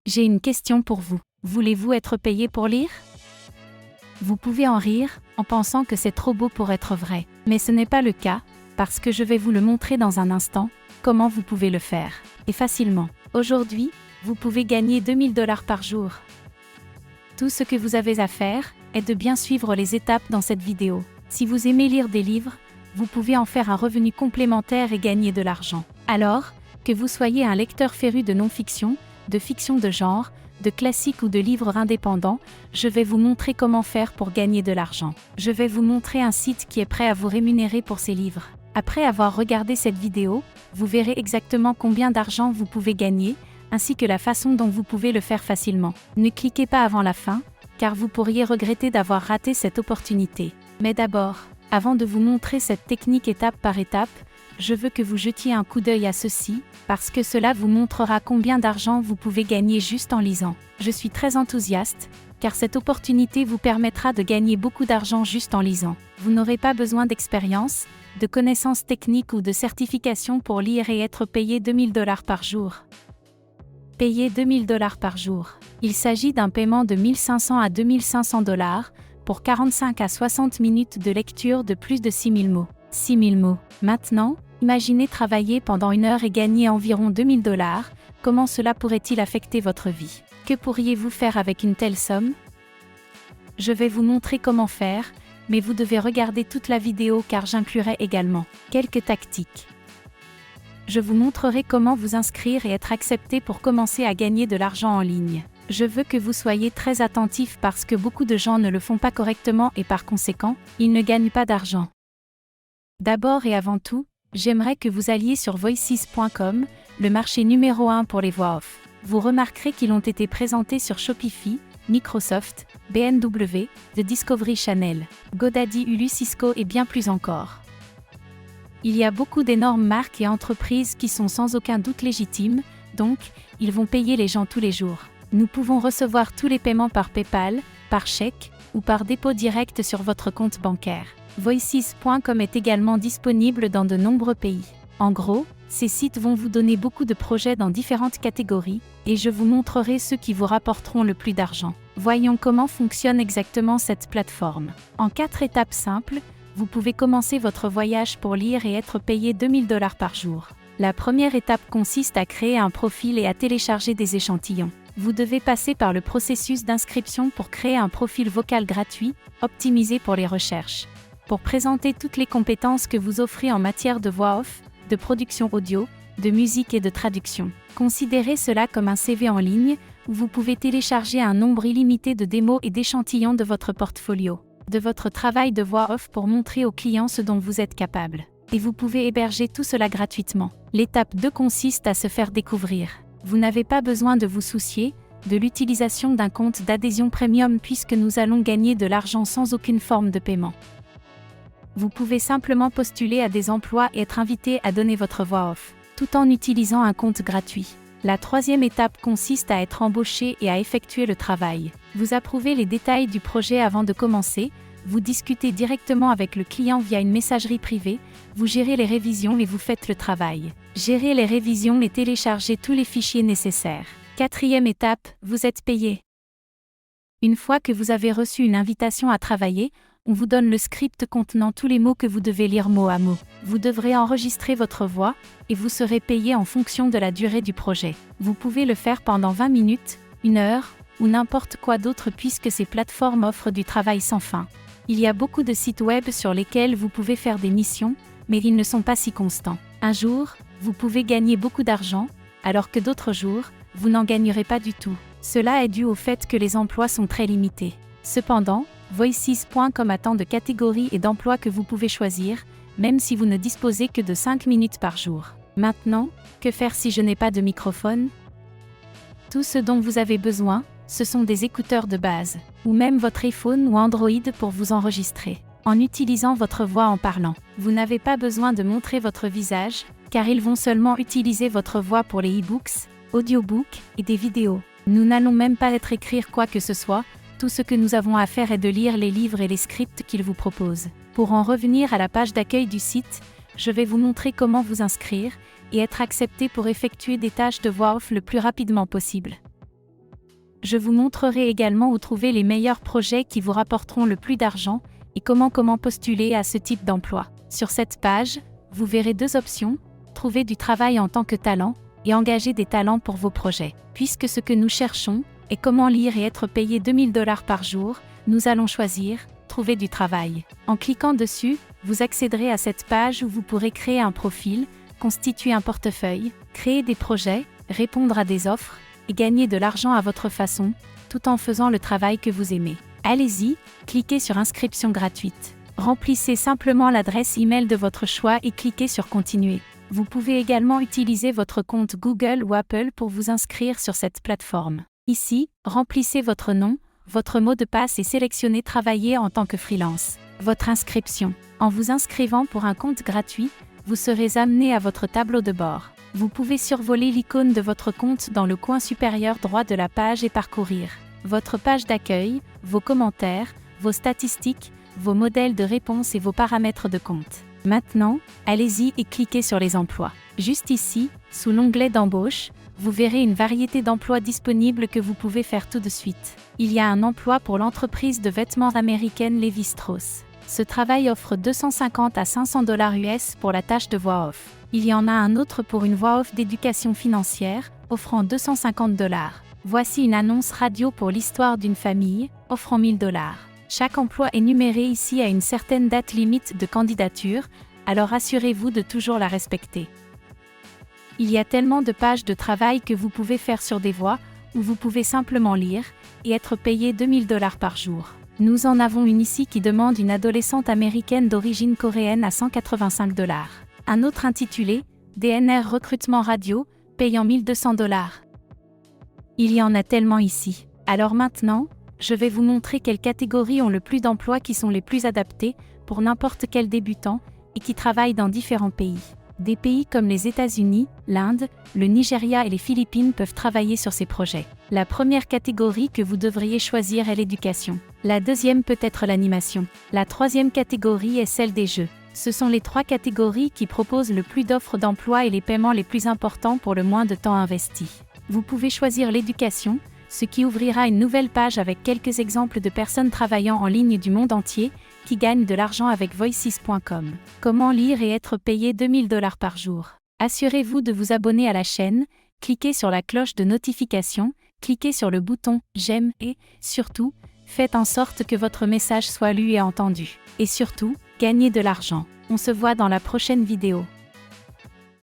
J'ai une question pour vous. Voulez-vous être payé pour lire? Vous pouvez en rire, en pensant que c'est trop beau pour être vrai. Mais ce n'est pas le cas, parce que je vais vous le montrer dans un instant, comment vous pouvez le faire. Et facilement. Aujourd'hui, vous pouvez gagner 2000 $ par jour. Tout ce que vous avez à faire, est de bien suivre les étapes dans cette vidéo. Si vous aimez lire des livres, vous pouvez en faire un revenu complémentaire et gagner de l'argent. Alors, que vous soyez un lecteur féru de non-fiction, de fiction de genre, de classiques ou de livres indépendants, je vais vous montrer comment faire pour gagner de l'argent. Je vais vous montrer un site qui est prêt à vous rémunérer pour ces livres. Après avoir regardé cette vidéo, vous verrez exactement combien d'argent vous pouvez gagner, ainsi que la façon dont vous pouvez le faire facilement. Ne cliquez pas avant la fin, car vous pourriez regretter d'avoir raté cette opportunité. Mais d'abord, avant de vous montrer cette technique étape par étape, je veux que vous jetiez un coup d'œil à ceci, parce que cela vous montrera combien d'argent vous pouvez gagner juste en lisant. Je suis très enthousiaste, car cette opportunité vous permettra de gagner beaucoup d'argent juste en lisant. Vous n'aurez pas besoin d'expérience, de connaissances techniques ou de certification pour lire et être payé 2000 $ par jour. Payer 2000 $ par jour. Il s'agit d'un paiement de 1500 à 2500 $, pour 45 à 60 minutes de lecture de plus de 6000 mots. 6000 mots. Maintenant, imaginez travailler pendant 1 heure et gagner environ 2000 $. Comment cela pourrait-il affecter votre vie? Que pourriez-vous faire avec une telle somme? Je vais vous montrer comment faire, mais vous devez regarder toute la vidéo car j'inclurai également quelques tactiques. Je vous montrerai comment vous inscrire et être accepté pour commencer à gagner de l'argent en ligne. Je veux que vous soyez très attentifs parce que beaucoup de gens ne le font pas correctement et par conséquent, ils ne gagnent pas d'argent. D'abord et avant tout, j'aimerais que vous alliez sur voices.com, le marché numéro 1 pour les voix off. Vous remarquerez qu'ils ont été présentés sur Shopify, Microsoft, BMW, The Discovery Channel, GoDaddy, Hulu, Cisco et bien plus encore. Il y a beaucoup d'énormes marques et entreprises qui sont sans aucun doute légitimes, donc, ils vont payer les gens tous les jours. Nous pouvons recevoir tous les paiements par PayPal, par chèque, ou par dépôt direct sur votre compte bancaire. Voices.com est également disponible dans de nombreux pays. En gros, ces sites vont vous donner beaucoup de projets dans différentes catégories, et je vous montrerai ceux qui vous rapporteront le plus d'argent. Voyons comment fonctionne exactement cette plateforme. En 4 étapes simples, vous pouvez commencer votre voyage pour lire et être payé 2000 $ par jour. La première étape consiste à créer un profil et à télécharger des échantillons. Vous devez passer par le processus d'inscription pour créer un profil vocal gratuit, optimisé pour les recherches. Pour présenter toutes les compétences que vous offrez en matière de voix off, de production audio, de musique et de traduction. Considérez cela comme un CV en ligne, où vous pouvez télécharger un nombre illimité de démos et d'échantillons de votre portfolio, de votre travail de voix off pour montrer aux clients ce dont vous êtes capable. Et vous pouvez héberger tout cela gratuitement. L'étape 2 consiste à se faire découvrir. Vous n'avez pas besoin de vous soucier de l'utilisation d'un compte d'adhésion premium puisque nous allons gagner de l'argent sans aucune forme de paiement. Vous pouvez simplement postuler à des emplois et être invité à donner votre voix off, tout en utilisant un compte gratuit. La troisième étape consiste à être embauché et à effectuer le travail. Vous approuvez les détails du projet avant de commencer, vous discutez directement avec le client via une messagerie privée, vous gérez les révisions et vous faites le travail. Gérez les révisions et téléchargez tous les fichiers nécessaires. Quatrième étape, vous êtes payé. Une fois que vous avez reçu une invitation à travailler, on vous donne le script contenant tous les mots que vous devez lire mot à mot. Vous devrez enregistrer votre voix, et vous serez payé en fonction de la durée du projet. Vous pouvez le faire pendant 20 minutes, 1 heure, ou n'importe quoi d'autre puisque ces plateformes offrent du travail sans fin. Il y a beaucoup de sites web sur lesquels vous pouvez faire des missions, mais ils ne sont pas si constants. Un jour, vous pouvez gagner beaucoup d'argent, alors que d'autres jours, vous n'en gagnerez pas du tout. Cela est dû au fait que les emplois sont très limités. Cependant, Voices.com a tant de catégories et d'emplois que vous pouvez choisir, même si vous ne disposez que de 5 minutes par jour. Maintenant, que faire si je n'ai pas de microphone? Tout ce dont vous avez besoin, ce sont des écouteurs de base, ou même votre iPhone ou Android pour vous enregistrer, en utilisant votre voix en parlant. Vous n'avez pas besoin de montrer votre visage, car ils vont seulement utiliser votre voix pour les e-books, audiobooks et des vidéos. Nous n'allons même pas écrire quoi que ce soit, tout ce que nous avons à faire est de lire les livres et les scripts qu'ils vous proposent. Pour en revenir à la page d'accueil du site, je vais vous montrer comment vous inscrire et être accepté pour effectuer des tâches de voix off le plus rapidement possible. Je vous montrerai également où trouver les meilleurs projets qui vous rapporteront le plus d'argent et comment postuler à ce type d'emploi. Sur cette page, vous verrez deux options, trouver du travail en tant que talent et engager des talents pour vos projets. Puisque ce que nous cherchons est comment lire et être payé 2000 $ par jour, nous allons choisir trouver du travail. En cliquant dessus, vous accéderez à cette page où vous pourrez créer un profil, constituer un portefeuille, créer des projets, répondre à des offres et gagner de l'argent à votre façon, tout en faisant le travail que vous aimez. Allez-y, cliquez sur inscription gratuite. Remplissez simplement l'adresse email de votre choix et cliquez sur continuer. Vous pouvez également utiliser votre compte Google ou Apple pour vous inscrire sur cette plateforme. Ici, remplissez votre nom, votre mot de passe et sélectionnez travailler en tant que freelance. Votre inscription. En vous inscrivant pour un compte gratuit, vous serez amené à votre tableau de bord. Vous pouvez survoler l'icône de votre compte dans le coin supérieur droit de la page et parcourir votre page d'accueil, vos commentaires, vos statistiques, vos modèles de réponse et vos paramètres de compte. Maintenant, allez-y et cliquez sur les emplois. Juste ici, sous l'onglet d'embauche, vous verrez une variété d'emplois disponibles que vous pouvez faire tout de suite. Il y a un emploi pour l'entreprise de vêtements américaine Lévi-Strauss. Ce travail offre 250 à 500 $ US pour la tâche de voix off. Il y en a un autre pour une voix off d'éducation financière, offrant 250 $. Voici une annonce radio pour l'histoire d'une famille, offrant 1000 $. Chaque emploi est numéré ici à une certaine date limite de candidature, alors assurez-vous de toujours la respecter. Il y a tellement de pages de travail que vous pouvez faire sur des voix, où vous pouvez simplement lire, et être payé 2000 $ par jour. Nous en avons une ici qui demande une adolescente américaine d'origine coréenne à 185 $. Un autre intitulé « DNR recrutement radio », payant 1200 $. Il y en a tellement ici. Alors maintenant, je vais vous montrer quelles catégories ont le plus d'emplois qui sont les plus adaptés pour n'importe quel débutant et qui travaillent dans différents pays. Des pays comme les États-Unis, l'Inde, le Nigeria et les Philippines peuvent travailler sur ces projets. La première catégorie que vous devriez choisir est l'éducation. La deuxième peut être l'animation. La troisième catégorie est celle des jeux. Ce sont les trois catégories qui proposent le plus d'offres d'emploi et les paiements les plus importants pour le moins de temps investi. Vous pouvez choisir l'éducation, ce qui ouvrira une nouvelle page avec quelques exemples de personnes travaillant en ligne du monde entier, qui gagnent de l'argent avec voices.com. Comment lire et être payé 2000 $ par jour. Assurez-vous de vous abonner à la chaîne, cliquez sur la cloche de notification, cliquez sur le bouton « J'aime » et, surtout, faites en sorte que votre message soit lu et entendu. Et surtout, gagnez de l'argent. On se voit dans la prochaine vidéo.